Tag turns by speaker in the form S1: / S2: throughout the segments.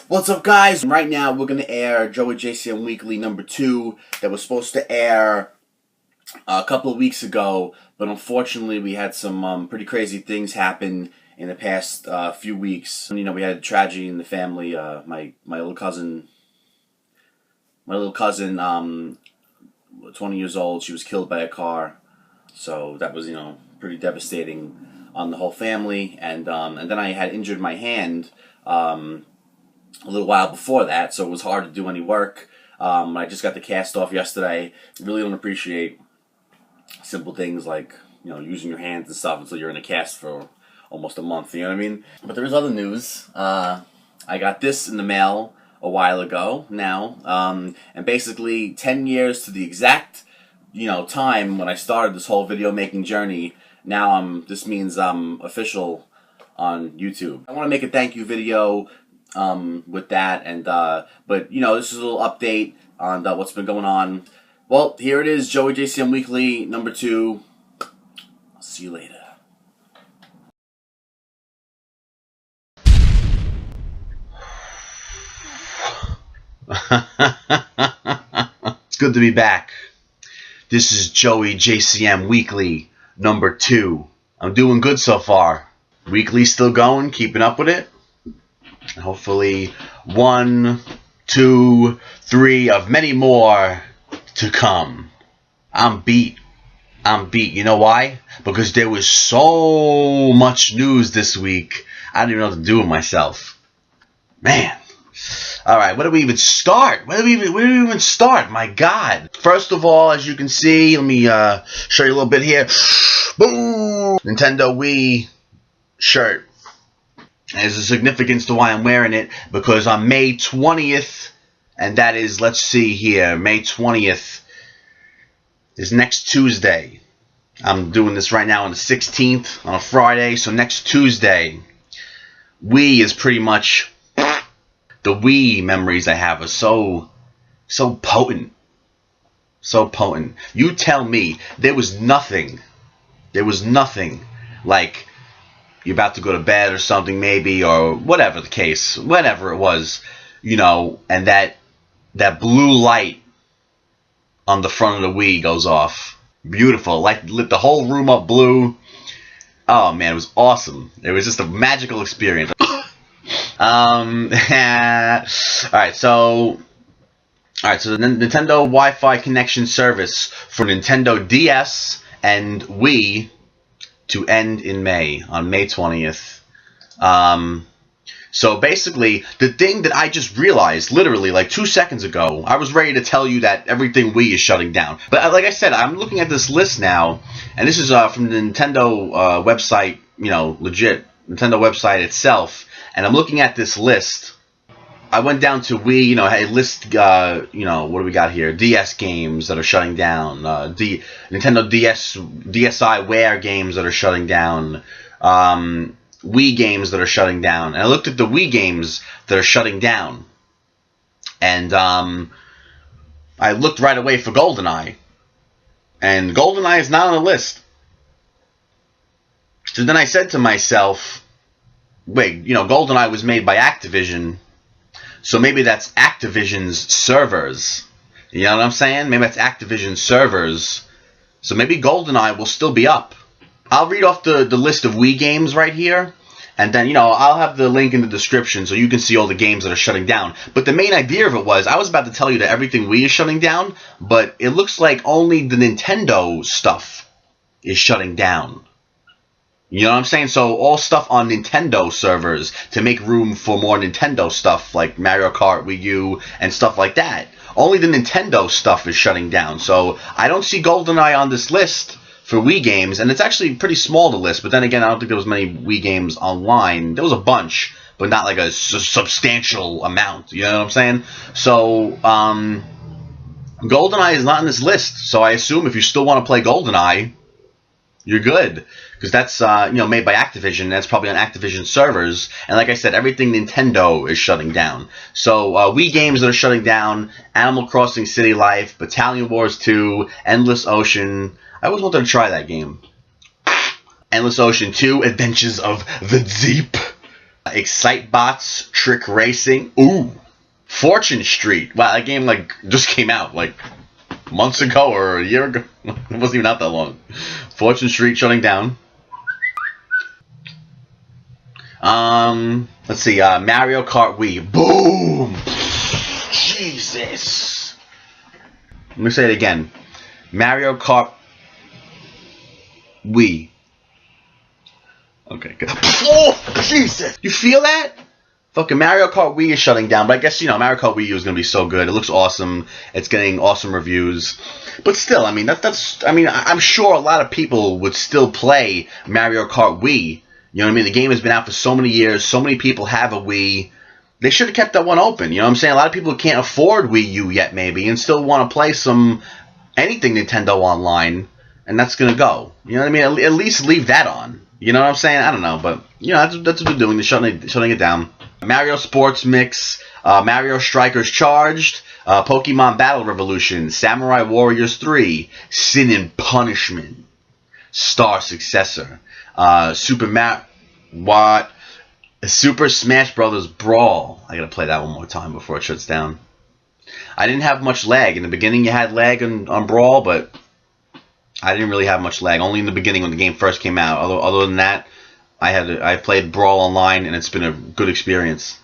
S1: What's up, guys? Right now we're going to air JcM Weekly number 2 that was supposed to air a couple of weeks ago, but unfortunately we had some pretty crazy things happen in the past few weeks. You know, we had a tragedy in the family. My little cousin, 20 years old, she was killed by a car. So that was, pretty devastating on the whole family. And then I had injured my hand a little while before that, so it was hard to do any work. I just got the cast off yesterday. Really don't appreciate simple things like, using your hands and stuff until you're in a cast for almost a month, you know what I mean? But there is other news. I got this in the mail a while ago now, and basically 10 years to the exact, time when I started this whole video making journey. Now this means I'm official on YouTube. I want to make a thank you video with that, and but this is a little update on what's been going on. Well, here it is, JcM Weekly number 2. I'll see you later. It's good to be back. This is JcM Weekly number 2. I'm doing good so far. Weekly still going, keeping up with it. Hopefully 1, 2, 3 of many more to come. I'm beat. You know why? Because there was so much news this week, I don't even know what to do with myself. Man. Alright, where do we even start? Where do we even start? My God. First of all, as you can see, let me show you a little bit here. Boom! Nintendo Wii shirt. There's a significance to why I'm wearing it, because on May 20th, and that is, let's see here, May 20th is next Tuesday. I'm doing this right now on the 16th, on a Friday, so next Tuesday, Wii is pretty much, the Wii memories I have are so potent. So potent. You tell me, there was nothing like, you're about to go to bed or something maybe, or whatever the case, whatever it was, and that blue light on the front of the Wii goes off. Beautiful. Lit the whole room up blue. Oh man, it was awesome. It was just a magical experience. Alright, so the Nintendo Wi-Fi connection service for Nintendo DS and Wii to end in May, on May 20th. So basically, the thing that I just realized, literally like 2 seconds ago, I was ready to tell you that everything Wii is shutting down. But like I said, I'm looking at this list now, and this is from the Nintendo website, legit, Nintendo website itself, and I'm looking at this list. I went down to Wii, I list, what do we got here? DS games that are shutting down, Nintendo DSiWare games that are shutting down, Wii games that are shutting down. And I looked at the Wii games that are shutting down, and I looked right away for GoldenEye, and GoldenEye is not on the list. So then I said to myself, wait, GoldenEye was made by Activision, so maybe that's Activision's servers. You know what I'm saying? Maybe that's Activision's servers. So maybe GoldenEye will still be up. I'll read off the list of Wii games right here. And then, I'll have the link in the description so you can see all the games that are shutting down. But the main idea of it was, I was about to tell you that everything Wii is shutting down, but it looks like only the Nintendo stuff is shutting down. You know what I'm saying? So all stuff on Nintendo servers to make room for more Nintendo stuff like Mario Kart, Wii U, and stuff like that. Only the Nintendo stuff is shutting down. So I don't see GoldenEye on this list for Wii games, and it's actually pretty small, the list. But then again, I don't think there was many Wii games online. There was a bunch, but not like a substantial amount. You know what I'm saying? So GoldenEye is not on this list. So I assume if you still want to play GoldenEye, you're good. Because that's, made by Activision. That's probably on Activision servers. And like I said, everything Nintendo is shutting down. So, Wii games that are shutting down, Animal Crossing City Life, Battalion Wars 2, Endless Ocean. I always wanted to try that game. Endless Ocean 2, Adventures of the Deep. Excitebots Trick Racing. Ooh. Fortune Street. Wow, that game like just came out like months ago or a year ago. It wasn't even out that long. Fortune Street shutting down. Let's see. Mario Kart Wii. Boom. Jesus. Let me say it again. Mario Kart Wii. Okay, good. Oh, Jesus. You feel that? Fucking Mario Kart Wii is shutting down, but I guess, you know, Mario Kart Wii U is going to be so good. It looks awesome. It's getting awesome reviews. But still, I mean, I'm sure a lot of people would still play Mario Kart Wii. You know what I mean? The game has been out for so many years. So many people have a Wii. They should have kept that one open. You know what I'm saying? A lot of people can't afford Wii U yet, maybe, and still want to play anything Nintendo online, and that's going to go. You know what I mean? At least leave that on. You know what I'm saying? I don't know, but, you know, that's what they're doing. They're shutting it down. Mario Sports Mix, Mario Strikers Charged, Pokemon Battle Revolution, Samurai Warriors 3, Sin and Punishment, Star Successor, Super Smash Brothers Brawl. I gotta play that one more time before it shuts down. I didn't have much lag. In the beginning you had lag on Brawl, but I didn't really have much lag. Only in the beginning when the game first came out. Other than that, I played Brawl online and it's been a good experience.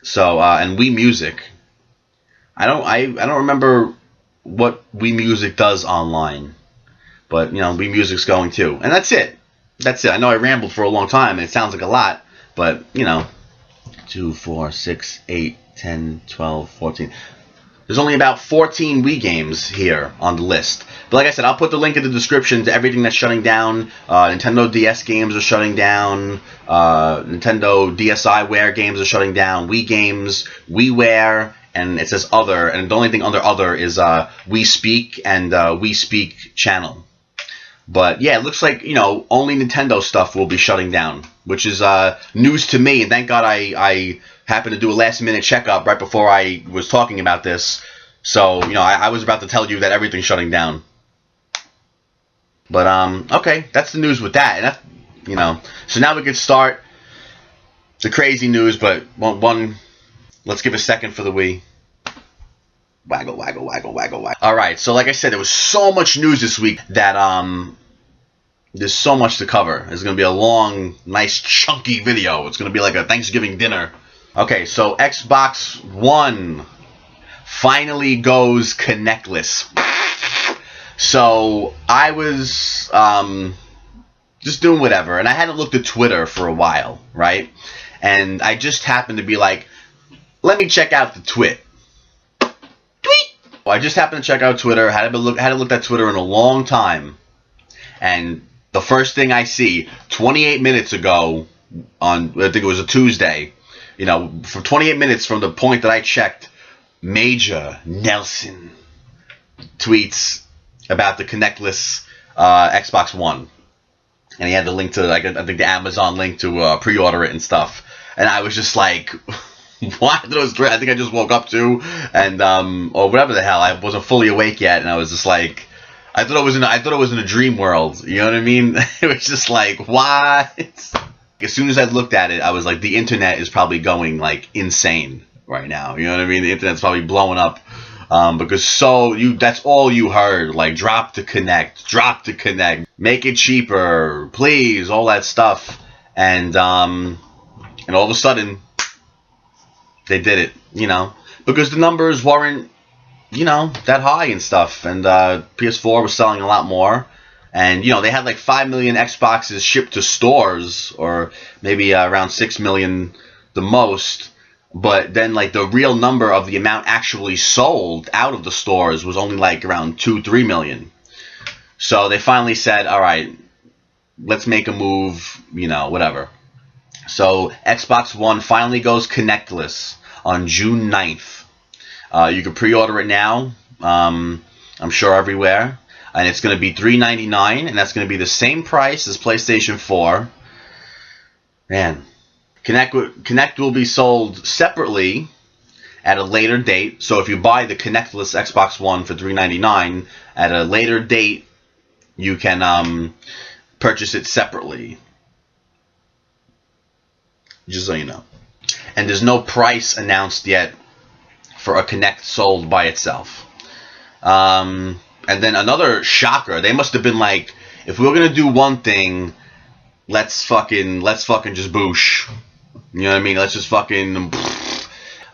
S1: So and Wii Music. I don't remember what Wii Music does online, but you know Wii Music's going too, and that's it. That's it. I know I rambled for a long time and it sounds like a lot, but you know, 2, 4, 6, 8, 10, 12, 14. There's only about 14 Wii games here on the list. But like I said, I'll put the link in the description to everything that's shutting down. Nintendo DS games are shutting down. Nintendo DSiWare games are shutting down. Wii games, WiiWare, and it says other. And the only thing under other is Wii Speak and Wii Speak channel. But yeah, it looks like, you know, only Nintendo stuff will be shutting down, which is news to me. And thank God I happened to do a last-minute checkup right before I was talking about this. So, you know, I was about to tell you that everything's shutting down. But, okay, that's the news with that. And that, you know, so now we can start the crazy news, but let's give a second for the Wii. Waggle, waggle, waggle, waggle, waggle. Alright, so like I said, there was so much news this week that, there's so much to cover. It's going to be a long, nice, chunky video. It's going to be like a Thanksgiving dinner. Okay, so Xbox One finally goes connectless. So I was just doing whatever, and I hadn't looked at Twitter for a while, right? And I just happened to be like, let me check out the Tweet. I just happened to check out Twitter. Hadn't looked at Twitter in a long time, and the first thing I see 28 minutes ago on, I think it was a Tuesday, you know, for 28 minutes from the point that I checked, Major Nelson tweets about the connectless Xbox One. And he had the link to, like, I think the Amazon link to pre-order it and stuff. And I was just like, what? I think I just woke up too, and or whatever the hell. I wasn't fully awake yet, and I was just like, I thought it was in a dream world. You know what I mean? It was just like, what? As soon as I looked at it, I was like, the internet is probably going like insane right now. You know what I mean? The internet's probably blowing up because that's all you heard. Like, drop to connect, make it cheaper, please, all that stuff, and all of a sudden they did it. You know, because the numbers weren't, you know, that high and stuff, and PS4 was selling a lot more, and, you know, they had like 5 million Xboxes shipped to stores, or maybe around 6 million the most, but then like the real number of the amount actually sold out of the stores was only like around 2-3 million. So they finally said, all right, let's make a move, you know, whatever. So Xbox One finally goes connectless on June 9th. You can pre-order it now, I'm sure everywhere, and it's going to be $399, and that's going to be the same price as PlayStation 4. Man, Kinect will be sold separately at a later date. So if you buy the connectless Xbox One for $399 at a later date, you can purchase it separately. Just so you know. And there's no price announced yet for a Kinect sold by itself. And then another shocker. They must have been like, if we're gonna do one thing, let's fucking just boosh. You know what I mean? Let's just fucking.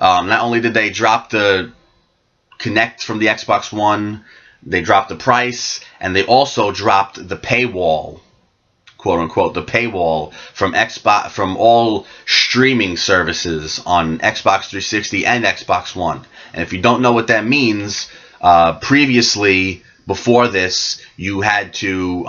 S1: Not only did they drop the Kinect from the Xbox One, they dropped the price, and they also dropped the paywall, quote unquote, the paywall from all streaming services on Xbox 360 and Xbox One. And if you don't know what that means, previously, before this, you had to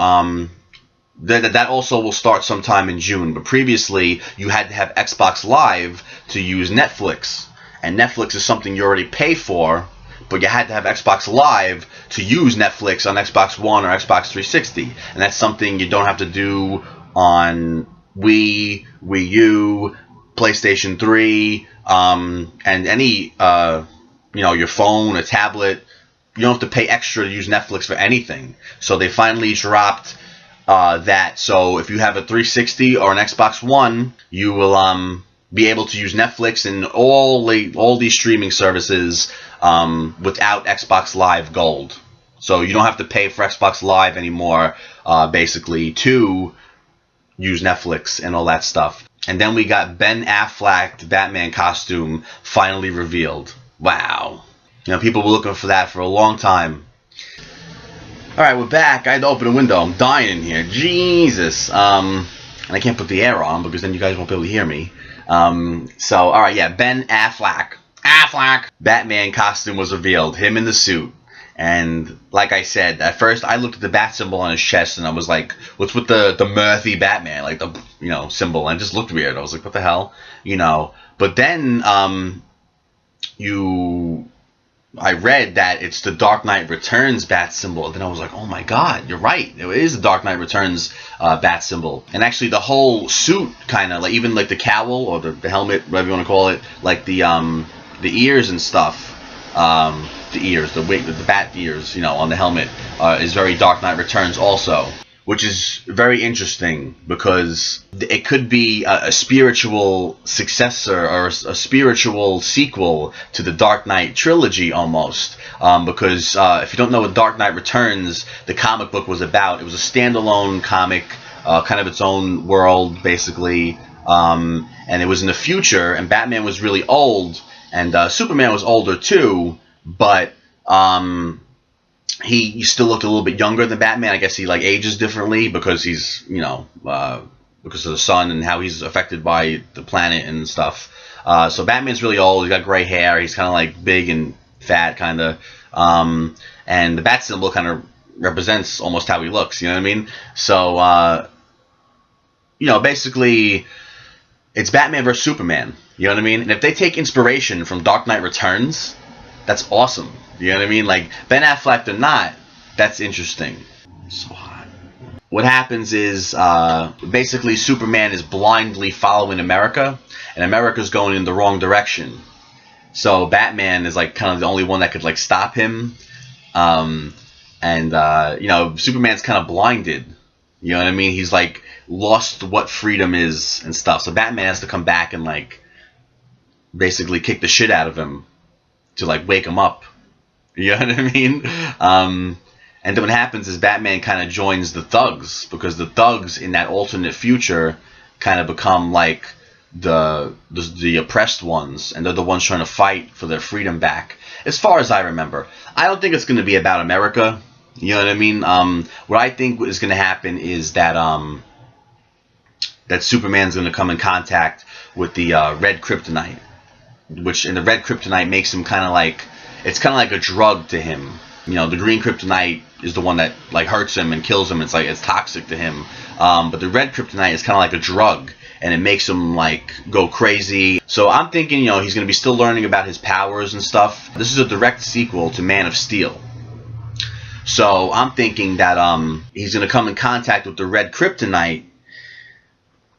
S1: that also will start sometime in June. But previously, you had to have Xbox Live to use Netflix, and Netflix is something you already pay for. But you had to have Xbox Live to use Netflix on Xbox One or Xbox 360. And that's something you don't have to do on Wii, Wii U, PlayStation 3, and any, your phone, a tablet. You don't have to pay extra to use Netflix for anything. So they finally dropped that. So if you have a 360 or an Xbox One, you will be able to use Netflix and all these streaming services without Xbox Live Gold. So you don't have to pay for Xbox Live anymore, basically, to use Netflix and all that stuff. And then we got Ben Affleck, the Batman costume, finally revealed. Wow. People were looking for that for a long time. Alright, we're back. I had to open a window. I'm dying in here. Jesus. And I can't put the air on because then you guys won't be able to hear me. Alright, yeah, Ben Affleck. Batman costume was revealed. Him in the suit. And like I said, at first I looked at the bat symbol on his chest and I was like, what's with the Murphy Batman? Like the, symbol. And it just looked weird. I was like, what the hell? But then, I read that it's the Dark Knight Returns bat symbol. And then I was like, oh my god, you're right. It is the Dark Knight Returns bat symbol. And actually the whole suit kind of, like even like the cowl or the helmet, whatever you want to call it, like the ears and stuff, the ears, the wig, the bat ears, on the helmet, is very Dark Knight Returns also. Which is very interesting because it could be a spiritual successor or a spiritual sequel to the Dark Knight trilogy almost. Because if you don't know what Dark Knight Returns, the comic book was about, it was a standalone comic, kind of its own world basically. And it was in the future, and Batman was really old, and Superman was older too, but he still looked a little bit younger than Batman. I guess he ages differently because he's because of the sun and how he's affected by the planet and stuff. So Batman's really old. He's got gray hair. He's kind of big and fat, kind of. And the bat symbol kind of represents almost how he looks. You know what I mean? So basically, it's Batman versus Superman. You know what I mean? And if they take inspiration from Dark Knight Returns, that's awesome. You know what I mean? Like, Ben Affleck or not, that's interesting. So hot. What happens is, basically Superman is blindly following America, and America's going in the wrong direction. So Batman is, kind of the only one that could, stop him. Superman's kind of blinded. You know what I mean? He's, lost what freedom is and stuff. So Batman has to come back and, basically kick the shit out of him to, wake him up. You know what I mean? And then what happens is Batman kind of joins the thugs, because the thugs in that alternate future kind of become the oppressed ones, and they're the ones trying to fight for their freedom back. As far as I remember, I don't think it's going to be about America. You know what I mean? What I think is going to happen is that that Superman's going to come in contact with the red kryptonite, and the red kryptonite makes him kind of it's kind of like a drug to him. The green kryptonite is the one that hurts him and kills him. It's toxic to him. But the red kryptonite is kind of like a drug, and it makes him go crazy. So I'm thinking, he's going to be still learning about his powers and stuff. This is a direct sequel to Man of Steel. So I'm thinking that he's going to come in contact with the red kryptonite,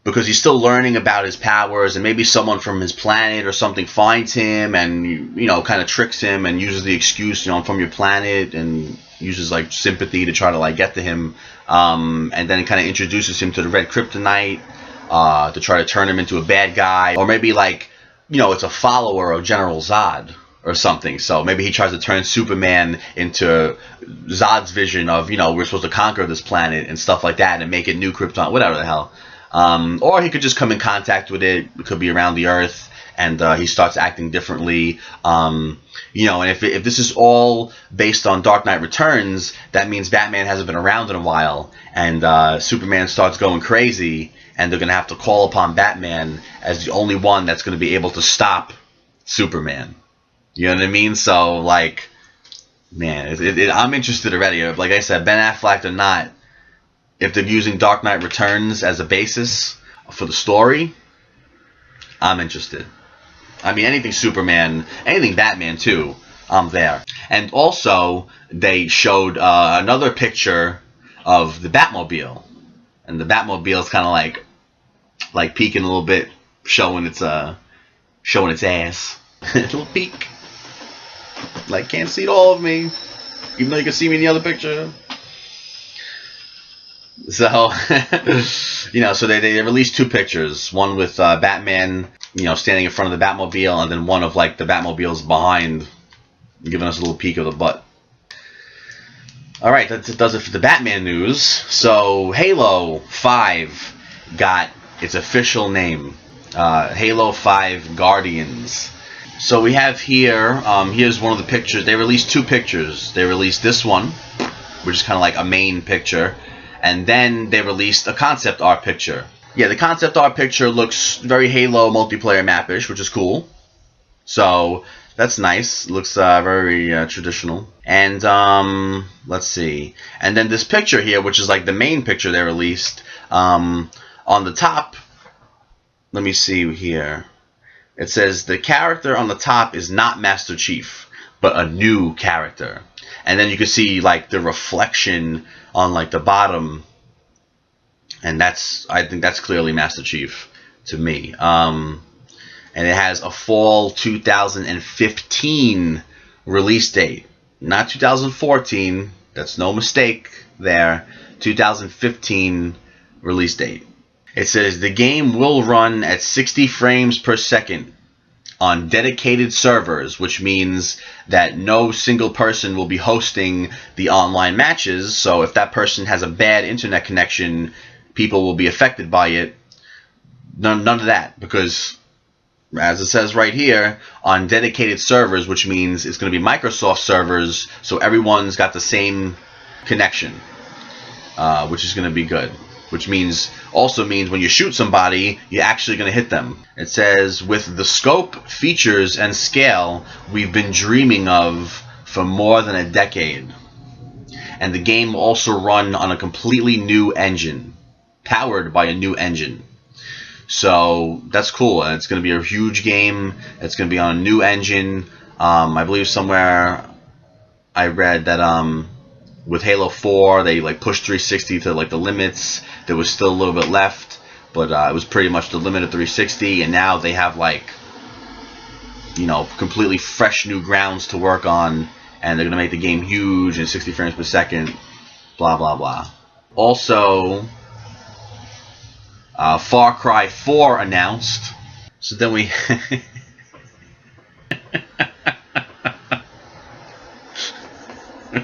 S1: because he's still learning about his powers, and maybe someone from his planet or something finds him and, kind of tricks him and uses the excuse, I'm from your planet, and uses, sympathy to try to, get to him, and then it kind of introduces him to the red kryptonite, to try to turn him into a bad guy, or maybe like, you know, it's a follower of General Zod or something. So maybe he tries to turn Superman into Zod's vision of, you know, we're supposed to conquer this planet and stuff like that and make it new Krypton, whatever the hell. Or he could just come in contact with it. It could be around the Earth, and he starts acting differently. You know, and if this is all based on Dark Knight Returns, that means Batman hasn't been around in a while, and Superman starts going crazy, and they're going to have to call upon Batman as the only one that's going to be able to stop Superman. You know what I mean? So, like, man, I'm interested already. Like I said, Ben Affleck or not, if they're using Dark Knight Returns as a basis for the story, I'm interested. I mean, anything Superman, anything Batman too, I'm there. And also, they showed another picture of the Batmobile, and the Batmobile is kind of like peeking a little bit, showing its ass, a little peek. Like, can't see all of me, even though you can see me in the other picture. So, you know, so they released two pictures. One with Batman, you know, standing in front of the Batmobile, and then one of, like, the Batmobiles behind, giving us a little peek of the butt. Alright, that does it for the Batman news. So, Halo 5 got its official name. Halo 5 Guardians. So we have here, here's one of the pictures. They released two pictures. They released this one, which is kind of like a main picture. And then they released a concept art picture. Yeah, the concept art picture looks very Halo multiplayer map-ish, which is cool. So, that's nice. Looks very traditional. And, let's see. And then this picture here, which is like the main picture they released, on the top, let me see here. It says, the character on the top is not Master Chief, but a new character. And then you can see, like, the reflection on, like, the bottom, and I think that's clearly Master Chief to me. And it has a fall 2015 release date, not 2014. That's no mistake there. 2015 release date. It says the game will run at 60 frames per second on dedicated servers, which means that no single person will be hosting the online matches. So if that person has a bad internet connection, people will be affected by it. None of that, because as it says right here, on dedicated servers, which means it's going to be Microsoft servers, so everyone's got the same connection, which is going to be good. Which also means when you shoot somebody, you're actually going to hit them. It says, with the scope, features, and scale we've been dreaming of for more than a decade. And the game will also run on a completely new engine, powered by a new engine. So that's cool. And it's going to be a huge game. It's going to be on a new engine. I believe somewhere I read that with Halo 4, they like pushed 360 to like the limits. There was still a little bit left, but it was pretty much the limit of 360. And now they have, like, you know, completely fresh new grounds to work on, and they're gonna make the game huge and 60 frames per second. Blah blah blah. Also, Far Cry 4 announced. So then we.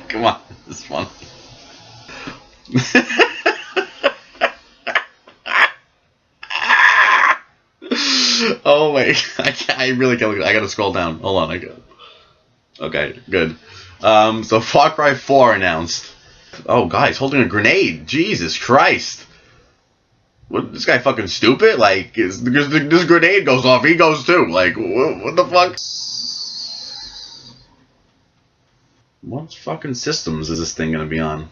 S1: Come on, this is fun. Oh wait, I really can't look. I gotta scroll down. Hold on, Okay, good. So Far Cry 4 announced. Oh, guys, holding a grenade. Jesus Christ. What, this guy fucking stupid? Like, because this grenade goes off, he goes too. Like, what the fuck? What fucking systems is this thing gonna be on?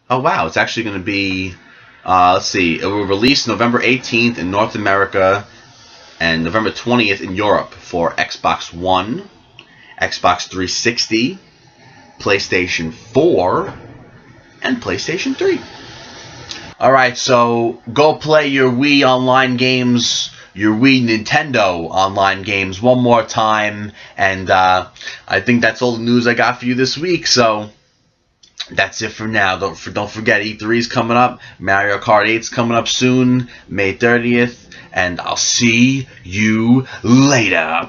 S1: Oh wow, it's actually gonna be, let's see, it will release November 18th in North America and November 20th in Europe for Xbox One, Xbox 360, PlayStation 4, and PlayStation 3. Alright, so go play your Wii online games, your Wii Nintendo online games one more time, and I think that's all the news I got for you this week. So That's it for now. Don't forget, E3 is coming up. Mario Kart 8 is coming up soon, May 30th. And I'll see you later.